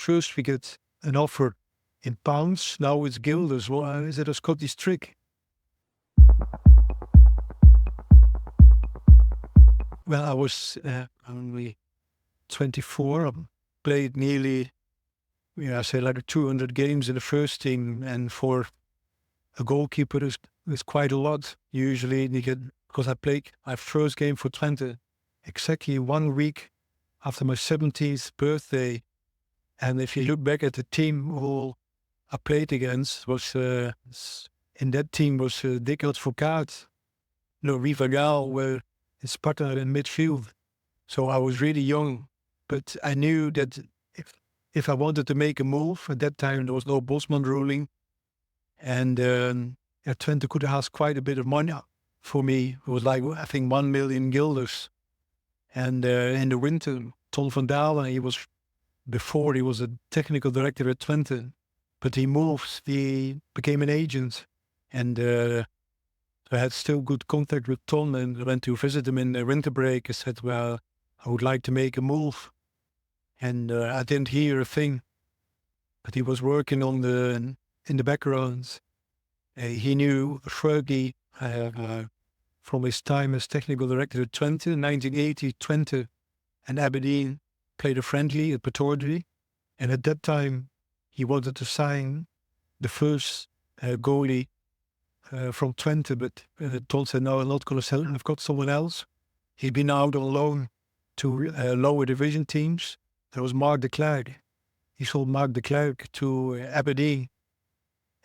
First we get an offer in pounds, now it's guilders. Well, is it a Scottish trick? Well, I was only 24. I played nearly, I say like 200 games in the first team, and for a goalkeeper is quite a lot. Usually you get, because I played my first game for Twente exactly 1 week after my 70th birthday. And if you look back at the team who I played against, was in that team was Dick Advocaat, Rivagal, were his partner in midfield. So I was really young, but I knew that if I wanted to make a move, at that time there was no Bosman ruling, and Twente could ask quite a bit of money for me. It was like, I think, 1 million guilders. And in the winter, Ton van Dalen, before he was a technical director at Twente, but he became an agent, and I had still good contact with Ton, and I went to visit him in the winter break. I said, well, I would like to make a move. And I didn't hear a thing, but he was working in the background. He knew Fergie from his time as technical director at Twente. In 1980, Twente and Aberdeen played a friendly at Pittodrie. And at that time, he wanted to sign the first goalie from Twente, but Ton said, no, I'm not going to sell him. I've got someone else. He'd been out on loan to lower division teams. There was Mark de Klerk. He sold Mark de Klerk to Aberdeen.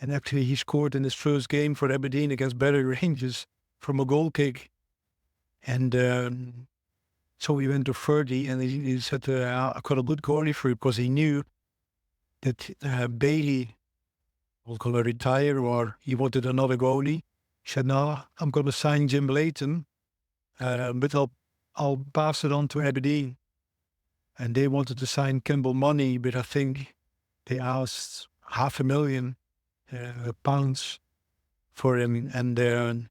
And actually he scored in his first game for Aberdeen against Barry Rangers from a goal kick. And so he went to Fergie, and he said, I got a good goalie for you, because he knew that Bailey was going to retire, or he wanted another goalie. He said, no, I'm going to sign Jim Layton, but I'll pass it on to Aberdeen. And they wanted to sign Kimball Money, but I think they asked £500,000 pounds for him. And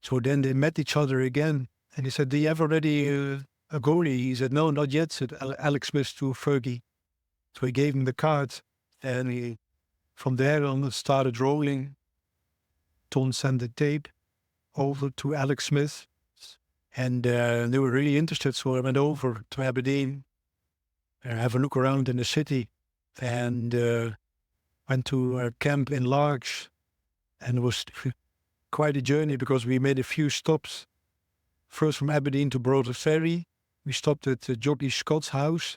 so then they met each other again. And he said, do you have already a goalie? He said, no, not yet, said Alex Smith to Fergie. So he gave him the card, and from there on it started rolling. Ton sent the tape over to Alex Smith, and they were really interested. So I went over to Aberdeen, have a look around in the city, and went to a camp in Largs. And it was quite a journey, because we made a few stops. First from Aberdeen to Broder Ferry. We stopped at Jockey Scott's house.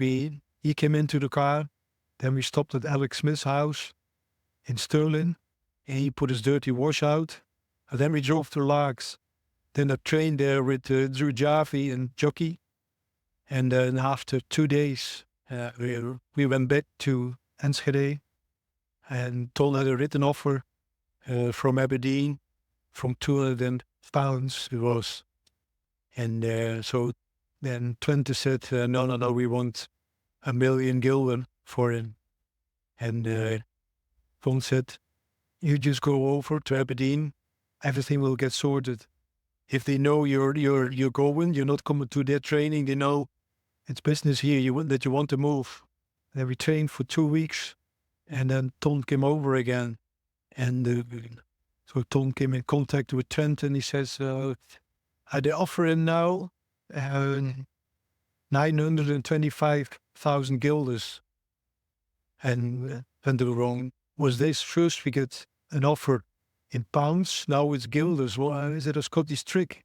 He came into the car. Then we stopped at Alex Smith's house in Stirling, and he put his dirty wash out. And then we drove to Largs. Then I trained there with Drew Jarvie and Jockey. And then after 2 days, we went back to Enschede, and Ton had a written offer from Aberdeen from £200,000 it was. And so then Twente said, no, we want 1 million gulden for him. And Ton said, you just go over to Aberdeen, everything will get sorted. If they know you're going, you're not coming to their training, they know it's business here, that you want to move. And then we trained for 2 weeks, and then Ton came over again. And so Ton came in contact with Trent, and he says, they offer him now 925,000 guilders. And went wrong. Was this first we get an offer in pounds, now it's guilders. Well, is it a Scottish trick?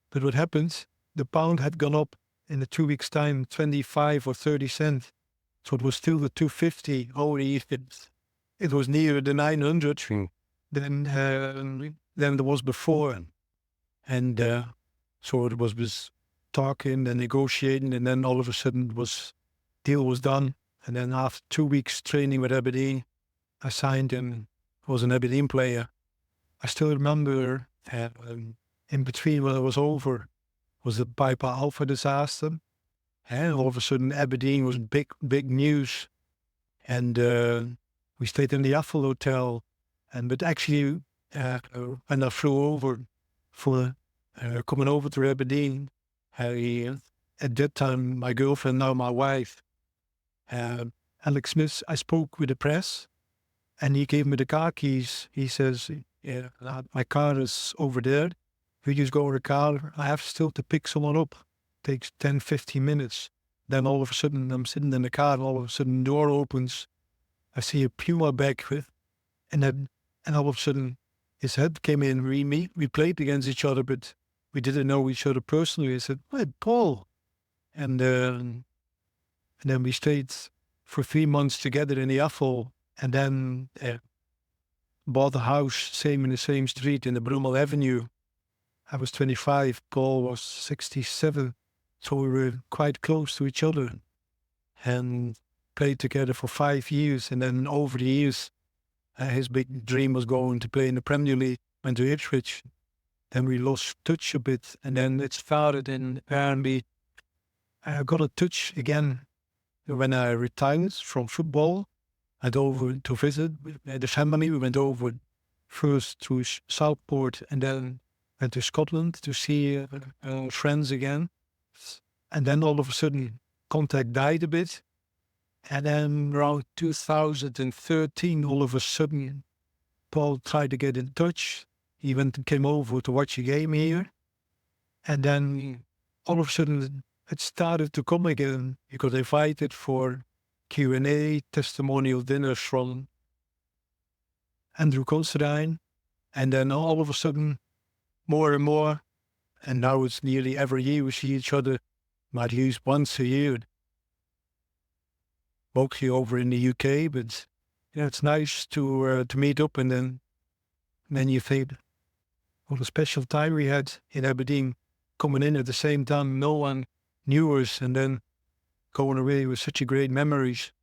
But what happened, the pound had gone up in the 2 weeks' time, 25 or 30 cents. So it was still the 250. Holy, it was nearer the 900 than there was before. And so it was talking and negotiating, and then all of a sudden deal was done. And then after 2 weeks training with Aberdeen, I signed him. Was an Aberdeen player. I still remember in between when it was over was the Piper Alpha disaster. And all of a sudden Aberdeen was big news. And we stayed in the Apple Hotel. But actually, when I flew over for coming over to Aberdeen, at that time, my girlfriend, now my wife, Alex Smith, I spoke with the press, and he gave me the car keys. He says, yeah, my car is over there. If you just go in the car, I have still to pick someone up. Takes 10, 15 minutes. Then all of a sudden, I'm sitting in the car, and all of a sudden, the door opens. I see a Puma bag and all of a sudden, his head came in. We played against each other, but we didn't know each other personally. I said, "Hey, Paul," and then we stayed for 3 months together in the Affel, and then bought a house, same in the same street in the Brummel Avenue. I was 25, Paul was 67, so we were quite close to each other, and played together for 5 years. And then over the years, his big dream was going to play in the Premier League, went to Ipswich. Then we lost touch a bit, and then it started in R&B. I got a touch again when I retired from football. I went over to visit the family. We went over first to Southport and then went to Scotland to see friends again. And then all of a sudden, contact died a bit. And then around 2013, all of a sudden, Paul tried to get in touch. He came over to watch a game here. And then all of a sudden, it started to come again. He got invited for Q&A, testimonial dinners from Andrew Considine. And then all of a sudden, more and more. And now it's nearly every year we see each other, at least once a year. Mostly over in the UK, but yeah, it's nice to meet up, and then you think, what a special time we had in Aberdeen, coming in at the same time. No one knew us, and then going away with such a great memories.